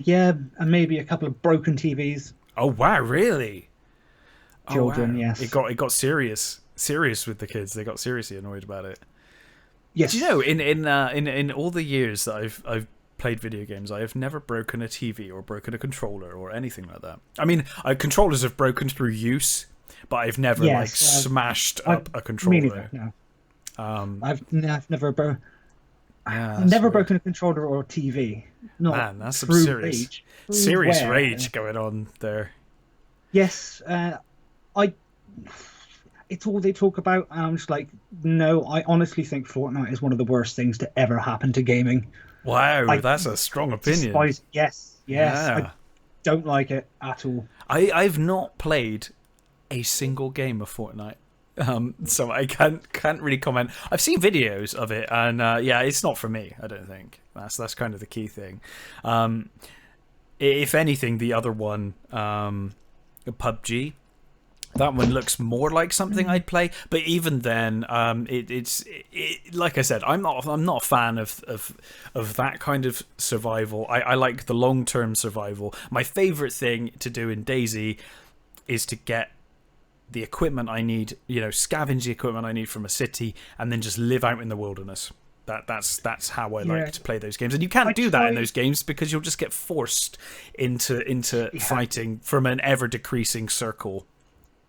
Yeah, and maybe a couple of broken TVs. Oh wow, really? Oh Children, wow, yes. it got serious with the kids. They got seriously annoyed about it. Do you know, Yes. in all the years that I've played video games, I have never broken a TV or broken a controller or anything like that. I mean, controllers have broken through use, but I've never like Yes. smashed I've, up a me neither, controller. no. Um, I've never yeah, I've that's never weird. broken a controller or TV. Not Man, that's some through rage. Through serious wear. rage going on there. Yes, I. It's all they talk about, and I'm just like, no. I honestly think Fortnite is one of the worst things to ever happen to gaming. Wow, I that's a strong opinion. despise. Yes, yes. I Yeah, don't like it at all. I've not played a single game of Fortnite. So I can't really comment. I've seen videos of it, and yeah, it's not for me. I don't think that's kind of the key thing. If anything, the other one, PUBG, that one looks more like something I'd play. But even then, it's like I said, I'm not a fan of that kind of survival. I like the long-term survival. My favorite thing to do in DayZ is to get the equipment I need, scavenge the equipment I need from a city, and then just live out in the wilderness. That's how I like to play those games, and you can't do that in those games because you'll just get forced into fighting from an ever decreasing circle,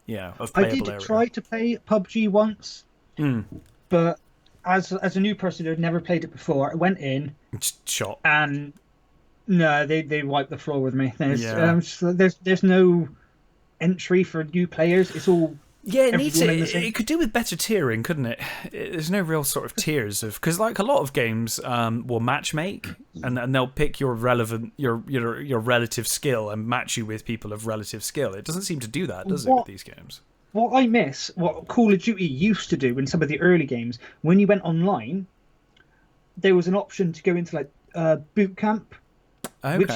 of playable area. I did try to play PUBG once, but as a new person who had never played it before, I went in, shot, and no, they wiped the floor with me. There's no entry for new players. It's all it could do with better tiering, couldn't it? There's no real sort of tiers of, because like a lot of games will matchmake and they'll pick your relevant your relative skill and match you with people of relative skill. It doesn't seem to do that, does it, with these games? What I miss, what Call of Duty used to do in some of the early games, when you went online, there was an option to go into like boot camp, which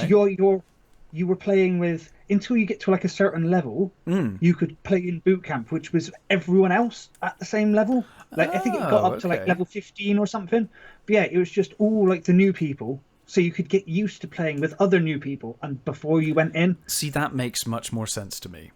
you were playing with until you get to like a certain level. You could play in boot camp, which was everyone else at the same level. Like I think it got up to like level 15 or something. But yeah, it was just all like the new people, so you could get used to playing with other new people and before you went in. See, that makes much more sense to me.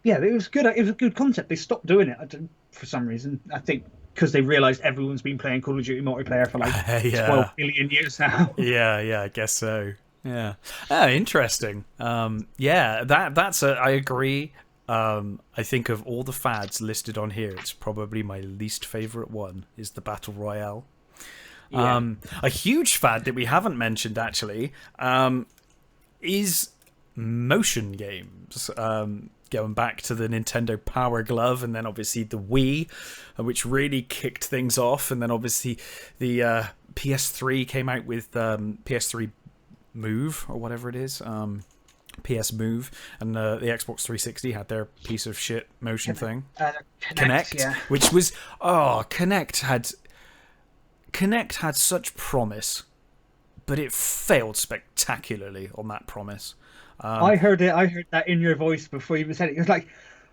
Yeah, it was good. It was a good concept. They stopped doing it for some reason. I think because they realized everyone's been playing Call of Duty multiplayer for like 12 billion years now. Yeah, I guess so. Yeah. Interesting. That's I agree. I think of all the fads listed on here, it's probably my least favorite one is the Battle Royale. Yeah. A huge fad that we haven't mentioned actually is motion games. Going back to the Nintendo Power Glove, and then obviously the Wii, which really kicked things off, and then obviously the PS3 came out with PS3 Move or whatever it is, PS Move, and the Xbox 360 had their piece of shit motion thing, Kinect, yeah. which was Kinect had such promise, but it failed spectacularly on that promise. I heard that in your voice before you even said it. It was like,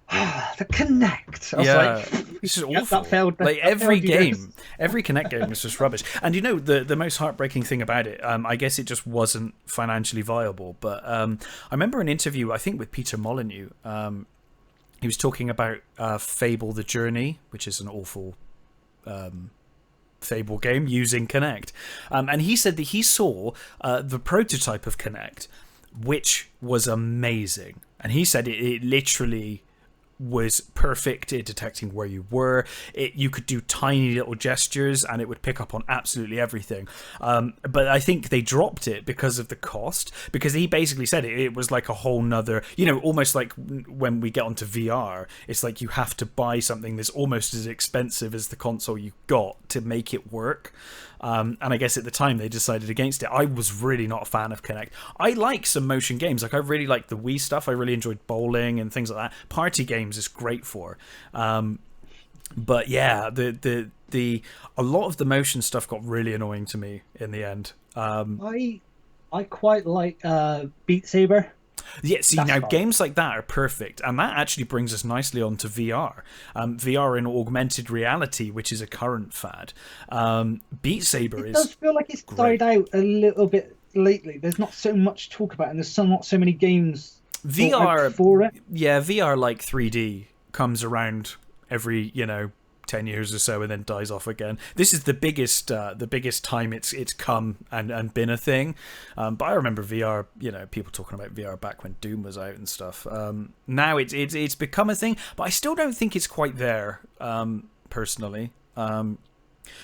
the Kinect. I was like, this is awful. That failed. Like every Kinect game is just rubbish. And the most heartbreaking thing about it, I guess it just wasn't financially viable. But I remember an interview, I think with Peter Molyneux. He was talking about Fable: The Journey, which is an awful Fable game using Kinect, and he said that he saw the prototype of Kinect, which was amazing, and he said it literally was perfect at detecting where you were. You could do tiny little gestures and it would pick up on absolutely everything. But I think they dropped it because of the cost, because he basically said it was like a whole nother, almost like when we get onto VR, it's like you have to buy something that's almost as expensive as the console you got to make it work. And I guess at the time they decided against it. I was really not a fan of Kinect. I like some motion games. Like I really like the Wii stuff. I really enjoyed bowling and things like that. Party games is great for. But yeah, the a lot of the motion stuff got really annoying to me in the end. I quite like Beat Saber. Yeah, see, That's now fun. games like that are perfect, and that actually brings us nicely onto VR. VR in augmented reality, which is a current fad. Beat Saber It is does feel like it's died great. out a little bit lately. There's not so much talk about it, and there's not so many games brought out VR, for it. yeah, VR like 3D comes around every 10 years or so and then dies off again. This is the biggest time it's come and been a thing. But I remember VR, people talking about VR back when Doom was out and stuff. Now it's become a thing, but I still don't think it's quite there. Personally,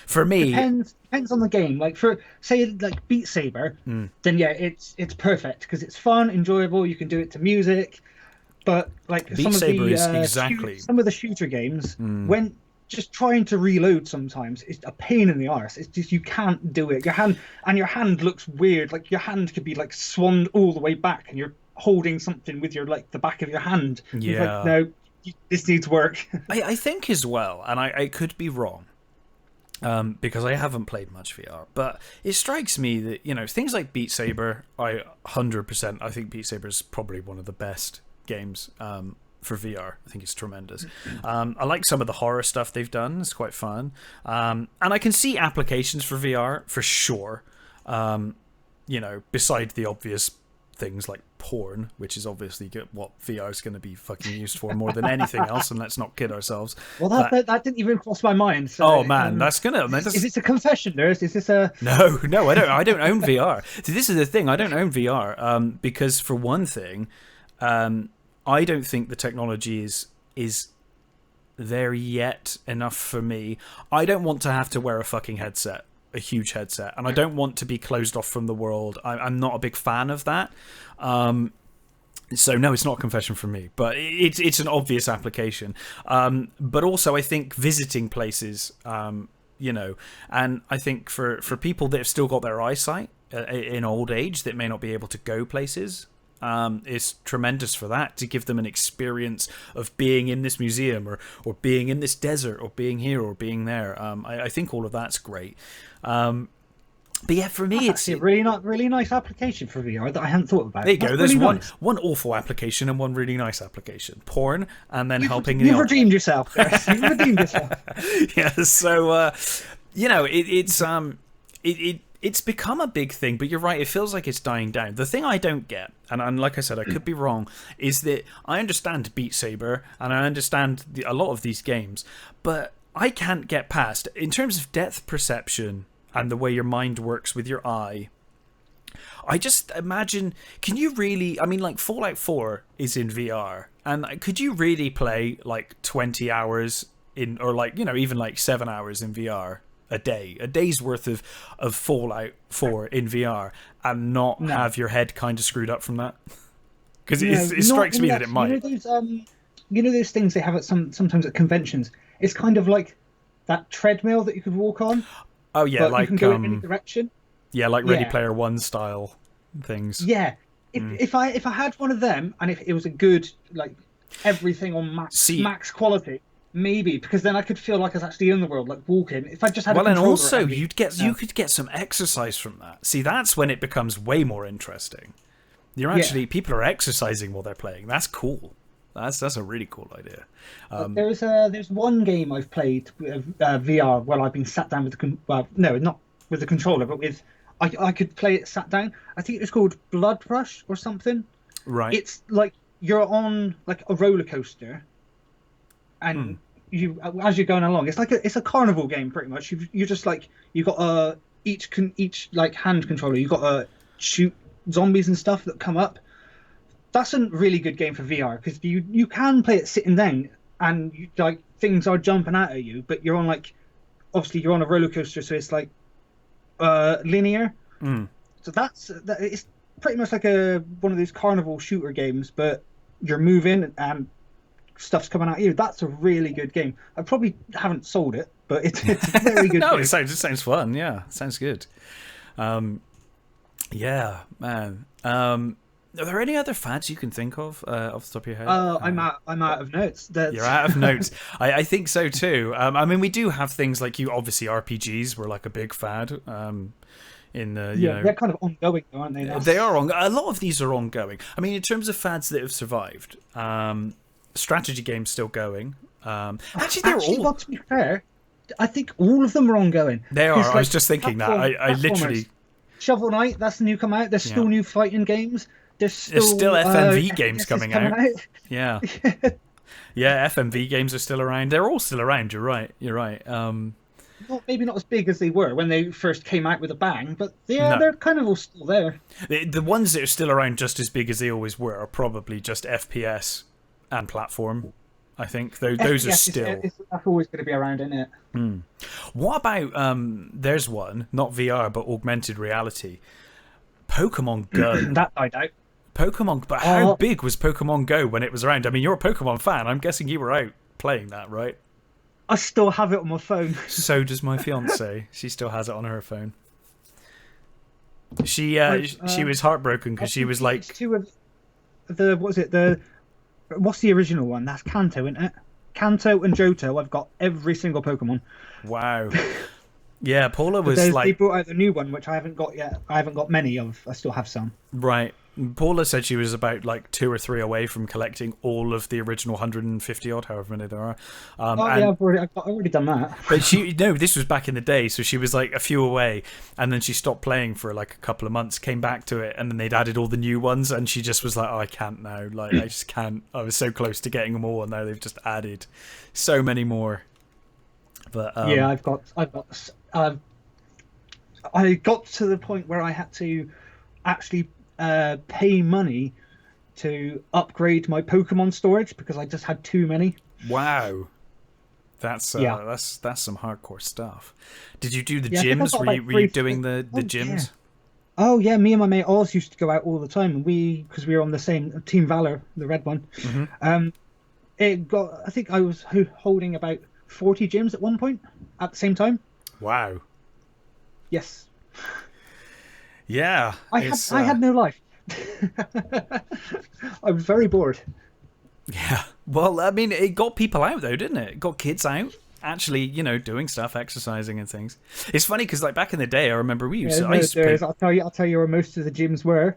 for me, Depends on the game. Like for say like Beat Saber, then yeah, it's perfect because it's fun, enjoyable. You can do it to music, but like Beat Saber is exactly. some of the shooter games, when just trying to reload sometimes it's a pain in the arse. It's just you can't do it. Your hand looks weird. Like your hand could be like swung all the way back, and you're holding something with your like the back of your hand. It's like, Yeah, no, this needs work. I think as well, and I could be wrong. Because I haven't played much VR, but it strikes me that things like Beat Saber, 100%. I think Beat Saber is probably one of the best games for VR. I think it's tremendous. I like some of the horror stuff they've done; it's quite fun, and I can see applications for VR for sure. Beside the obvious things like porn, which is obviously what VR is going to be fucking used for more than anything else, and let's not kid ourselves. Well, that didn't even cross my mind. So, oh man, that's gonna. Is this a confession, Nurse? Is this a? No, I don't own VR. See, this is the thing. I don't own VR because for one thing, I don't think the technology is there yet enough for me. I don't want to have to wear a fucking headset. A huge headset, and I don't want to be closed off from the world. I'm not a big fan of that. So no, it's not a confession from me, but it's an obvious application. But also, I think visiting places, and I think for people that have still got their eyesight in old age that may not be able to go places. It's tremendous for that, to give them an experience of being in this museum or being in this desert or being here or being there. I think all of that's great. But yeah, for me, it's a really nice application for VR that I hadn't thought about. There you go. There's really one awful application and one really nice application. Porn, and then helping. You've redeemed yourself, Chris. You've redeemed yourself. Yeah. So it's become a big thing, but you're right, it feels like it's dying down. The thing I don't get, and like I said, I could be wrong, is that I understand Beat Saber and I understand a lot of these games, but I can't get past, in terms of depth perception and the way your mind works with your eye, I just imagine, can you really, I mean, like Fallout 4 is in VR, and could you really play like 20 hours in, or like, even like 7 hours in VR? A day's worth of Fallout 4 in VR, and not have your head kind of screwed up from that? Because it strikes me that it might. Those things they have at sometimes at conventions. It's kind of like that treadmill that you could walk on. Oh yeah, but like you can go in any direction. Yeah, like Ready Player One style things. Yeah, if I had one of them, and if it was a good like everything on max quality. Maybe, because then I could feel like I was actually in the world, like walking. If I just had and also you could get some exercise from that. See, that's when it becomes way more interesting. You're actually people are exercising while they're playing. That's cool. That's a really cool idea. There's one game I've played with VR where I've been sat down with not with the controller, but with I could play it sat down. I think it was called Blood Rush or something. Right. It's like you're on like a roller coaster. And you, as you're going along, it's a carnival game pretty much. You just like you got each like hand controller. You got to shoot zombies and stuff that come up. That's a really good game for VR because you can play it sitting down and like things are jumping out at you, but you're on like obviously you're on a roller coaster, so it's like linear. So it's pretty much like one of those carnival shooter games, but you're moving and stuff's coming at you. That's a really good game. I probably haven't sold it, but it's a very good game. It sounds fun. Yeah, sounds good. Yeah, man. Are there any other fads you can think of off the top of your head? I'm out of notes. You're out of notes. I think so too. I mean, we do have things like obviously RPGs were like a big fad. In they're kind of ongoing, though, aren't they? Now? They are on. A lot of these are ongoing. I mean, in terms of fads that have survived, strategy games still going. Actually, well, to be fair, I think all of them are ongoing. They are. Like, I was just thinking that. I literally. Shovel Knight, that's new come out. There's still new fighting games. There's still FMV games coming out. Yeah. Yeah, FMV games are still around. They're all still around. You're right. Maybe not as big as they were when they first came out with a bang, but they're kind of all still there. The ones that are still around just as big as they always were are probably just FPS and platform. I think those are still. That's always going to be around, isn't it? Mm. What about there's one, not VR but augmented reality. Pokemon Go. That died out. But how big was Pokemon Go when it was around? I mean, you're a Pokemon fan. I'm guessing you were out playing that, right? I still have it on my phone. So does my fiance. She still has it on her phone. She was heartbroken because she was like, two of what's the original one? That's Kanto, isn't it? Kanto and Johto. I've got every single Pokemon. Wow. Yeah, Paula was they brought out the new one, which I haven't got yet. I haven't got many of. I still have some. Right. Paula said she was about like 2 or 3 away from collecting all of the original 150 odd, however many there are. I've already done that. But this was back in the day, so she was like a few away, and then she stopped playing for like a couple of months, came back to it, and then they'd added all the new ones, and she just was like, "Oh, I can't now. Like, I just can't. I was so close to getting them all, and now they've just added so many more." But I got to the point where I had to actually pay money to upgrade my Pokemon storage because I just had too many. Wow, that's some hardcore stuff. Did you do the gyms? Were you doing the gyms? Yeah. Oh yeah, me and my mate Oz used to go out all the time, and because we were on the same Team Valor, the red one. Mm-hmm. I think I was holding about 40 gyms at one point at the same time. Wow. Yes. Yeah. I had no life. I was very bored. Yeah. Well, I mean, it got people out though, didn't it? It got kids out, actually, doing stuff, exercising and things. It's funny because like back in the day, I remember we used to. I'll tell you where most of the gyms were.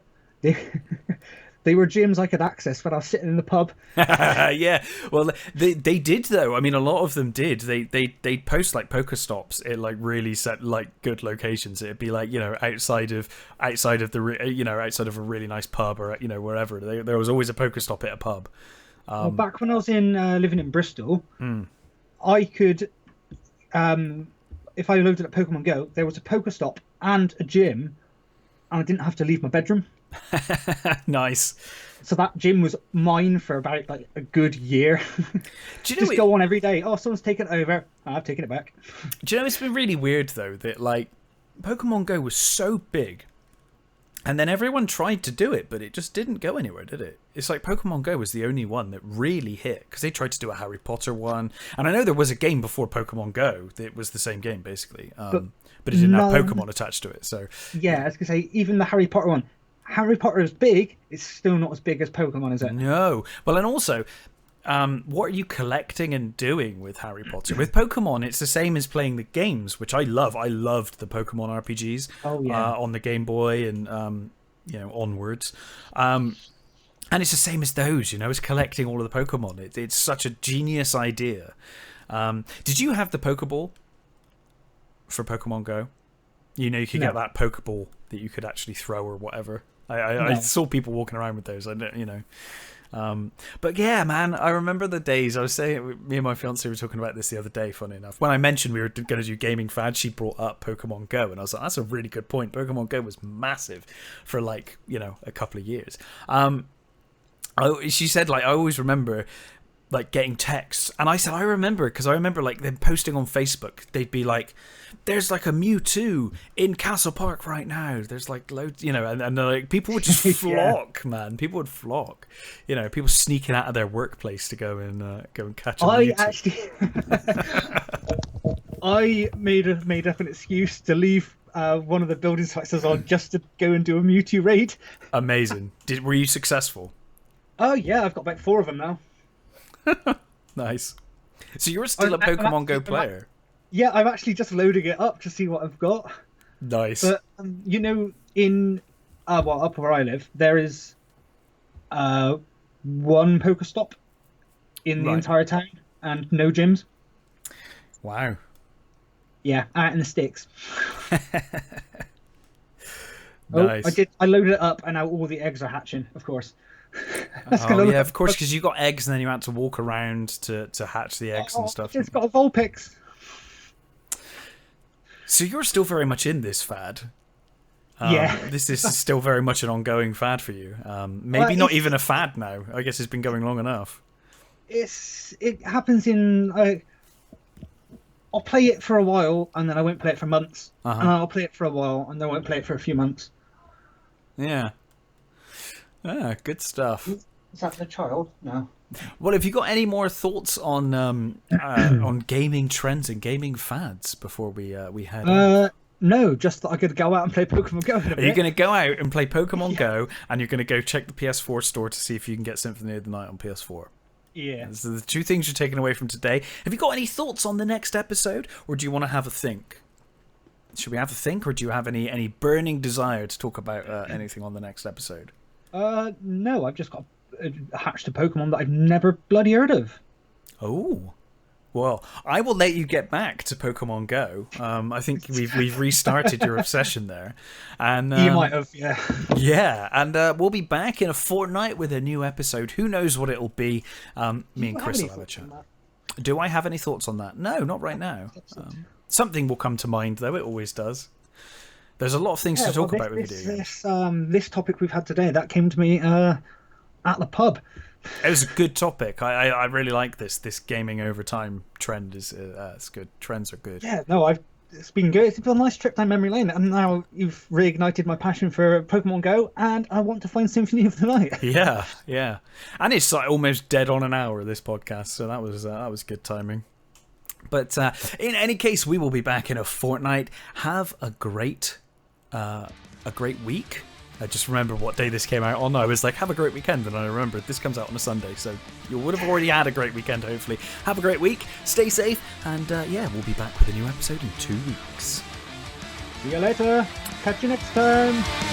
They were gyms I could access when I was sitting in the pub. Yeah, well, they did though. I mean, a lot of them did. They post like Pokestops at like really set like good locations. It'd be like outside of outside of a really nice pub or wherever. There was always a Pokestop at a pub. Well, back when I was living in Bristol, I could, if I loaded up Pokemon Go, there was a Pokestop and a gym, and I didn't have to leave my bedroom. Nice. So that gym was mine for about like a good year. Do you know go on every day? Oh, someone's taken it over. I've taken it back. Do you know it's been really weird though that like Pokemon Go was so big, and then everyone tried to do it, but it just didn't go anywhere, did it? It's like Pokemon Go was the only one that really hit because they tried to do a Harry Potter one, and I know there was a game before Pokemon Go that was the same game basically, but it didn't have Pokemon attached to it. So yeah, I was gonna say even the Harry Potter one. Harry Potter is big. It's still not as big as Pokemon, is it? No. Well, and also, what are you collecting and doing with Harry Potter? With Pokemon, it's the same as playing the games, which I love. I loved the Pokemon RPGs on the Game Boy and onwards. And it's the same as those. It's collecting all of the Pokemon. It's such a genius idea. Did you have the Pokeball for Pokemon Go? You could get that Pokeball that you could actually throw or whatever. I saw people walking around with those. But yeah, man, I remember the days. I was saying, me and my fiance were talking about this the other day. Funny enough, when I mentioned we were going to do gaming fads, she brought up Pokemon Go, and I was like, "That's a really good point." Pokemon Go was massive for like a couple of years. She said like I always remember like getting texts, and I said I remember because I remember like them posting on Facebook. They'd be like, "There's like a Mewtwo in Castle Park right now." There's like loads, and like people would just flock, man. People would flock, people sneaking out of their workplace to go and catch a Mewtwo. I made up an excuse to leave one of the building sites I was on just to go and do a Mewtwo raid. Amazing. Were you successful? Oh yeah, I've got about 4 of them now. Nice. So you're still a Pokemon Go player? Yeah, I'm actually just loading it up to see what I've got. Nice. But in up where I live, there is one Pokestop in the entire town and no gyms. Wow. Yeah, out in the sticks. Nice. I loaded it up, and now all the eggs are hatching. Of course. Yeah, of course, because you got eggs, and then you had to walk around to hatch the eggs and stuff. It's got a Vulpix. So you're still very much in this fad. Yeah. This is still very much an ongoing fad for you. Maybe not even a fad now. I guess it's been going long enough. It happens in I'll play it for a while, and then I won't play it for months. And I'll play it for a while, and then I won't play it for a few months. Yeah. Ah, good stuff. Is that the child? No. Well, have you got any more thoughts on on gaming trends and gaming fads before we head on? No, just that I could go out and play Pokemon Go. Are you going to go out and play Pokemon Go, and you're going to go check the PS4 store to see if you can get Symphony of the Night on PS4? Yeah. So the 2 things you're taking away from today. Have you got any thoughts on the next episode, or do you want to have a think? Should we have a think, or do you have any burning desire to talk about anything on the next episode? No, I've just got hatched a Pokemon that I've never bloody heard of. Oh. Well, I will let you get back to Pokemon Go. I think we've restarted your obsession there, and you might have, yeah. Yeah, and we'll be back in a fortnight with a new episode. Who knows what it'll be? Me and Chris will have a chat. Do I have any thoughts on that? No, not right now. Something will come to mind, though. It always does. There's a lot of things to talk about with video games. This topic we've had today, that came to me at the pub. It was a good topic. I really like this gaming over time trend. It's good. Trends are good. Yeah, no, it's been good. It's been a nice trip down memory lane, and now you've reignited my passion for Pokemon Go, and I want to find Symphony of the Night. Yeah, and it's like almost dead on an hour, this podcast, so that was good timing. But in any case, we will be back in a fortnight. Have a great week. I just remember what day this came out on. I was like, have a great weekend, and I remembered this comes out on a Sunday, so you would have already had a great weekend, hopefully. Have a great week, stay safe, and we'll be back with a new episode in 2 weeks. See you later. Catch you next time.